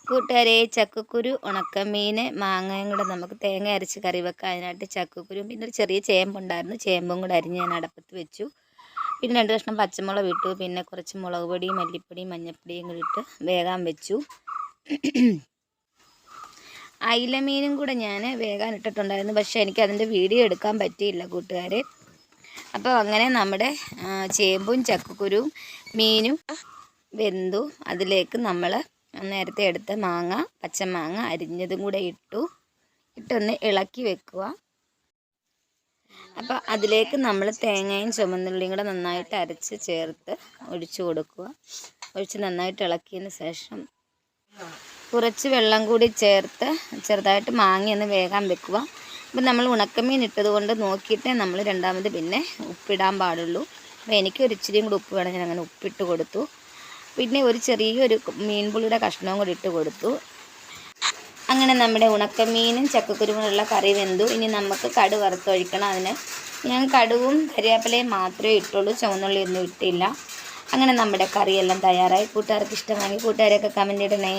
കൂട്ടുകാരെ, ചക്കക്കുരു, ഉണക്കമീൻ, മാങ്ങയും കൂടെ നമുക്ക് തേങ്ങ അരച്ച് കറി വെക്കാം. അതിനായിട്ട് ചക്കക്കുരും പിന്നെ ഒരു ചെറിയ ചേമ്പുണ്ടായിരുന്നു, ചേമ്പും കൂടെ അരിഞ്ഞ് ഞാൻ അടുപ്പത്ത് വെച്ചു. പിന്നെ 2 കഷ്ണം പച്ചമുളക് ഇട്ടു, പിന്നെ കുറച്ച് മുളക് പൊടിയും മല്ലിപ്പൊടിയും മഞ്ഞൾപ്പൊടിയും കൂടി ഇട്ട് വേകാൻ വെച്ചു. അയിലമീനും കൂടെ ഞാൻ വേകാൻ ഇട്ടിട്ടുണ്ടായിരുന്നു, പക്ഷേ എനിക്ക് അതിൻ്റെ വീഡിയോ എടുക്കാൻ പറ്റിയില്ല കൂട്ടുകാരെ. അപ്പോൾ അങ്ങനെ നമ്മുടെ ചേമ്പും ചക്കക്കുരുവും മീനും വെന്തു. അതിലേക്ക് നമ്മൾ നേരത്തെ എടുത്ത മാങ്ങ, പച്ചമാങ്ങ അരിഞ്ഞതും കൂടെ ഇട്ടൊന്ന് ഇളക്കി വെക്കുക. അപ്പോൾ അതിലേക്ക് നമ്മൾ തേങ്ങയും ചുമന്നുള്ളിയും കൂടെ നന്നായിട്ട് അരച്ച് ചേർത്ത് ഒഴിച്ചു കൊടുക്കുക. ഒഴിച്ച് നന്നായിട്ട് ഇളക്കിയതിന് ശേഷം കുറച്ച് വെള്ളം കൂടി ചേർത്ത് ചെറുതായിട്ട് മാങ്ങയൊന്ന് വേകാൻ വെക്കുക. അപ്പോൾ നമ്മൾ ഉണക്കമീൻ ഇട്ടതുകൊണ്ട് നോക്കിയിട്ടേ നമ്മൾ രണ്ടാമത് പിന്നെ ഉപ്പിടാൻ പാടുള്ളൂ. അപ്പോൾ എനിക്കൊരു ഇച്ചിരിയും കൂടി ഉപ്പ് വേണമെങ്കിൽ അങ്ങനെ ഉപ്പിട്ട് കൊടുത്തു. പിന്നെ ഒരു ചെറിയൊരു മീൻപുളിയുടെ കഷ്ണവും കൂടി ഇട്ട് കൊടുത്തു. അങ്ങനെ നമ്മുടെ ഉണക്കമീനും ചക്കക്കുരുമുള്ള കറി വെന്തു. ഇനി നമുക്ക് കടുക് വറുത്തൊഴിക്കണം. അതിന് ഞാൻ കടുവും കരിവേപ്പിലയും മാത്രമേ ഇട്ടുള്ളൂ, ചുവന്നുള്ളിയൊന്നും ഇട്ടില്ല. അങ്ങനെ നമ്മുടെ കറിയെല്ലാം തയ്യാറായി. കൂട്ടുകാർക്ക് ഇഷ്ടമാണെങ്കിൽ കൂട്ടുകാരെയൊക്കെ കമൻറ്റ് ഇടണേ.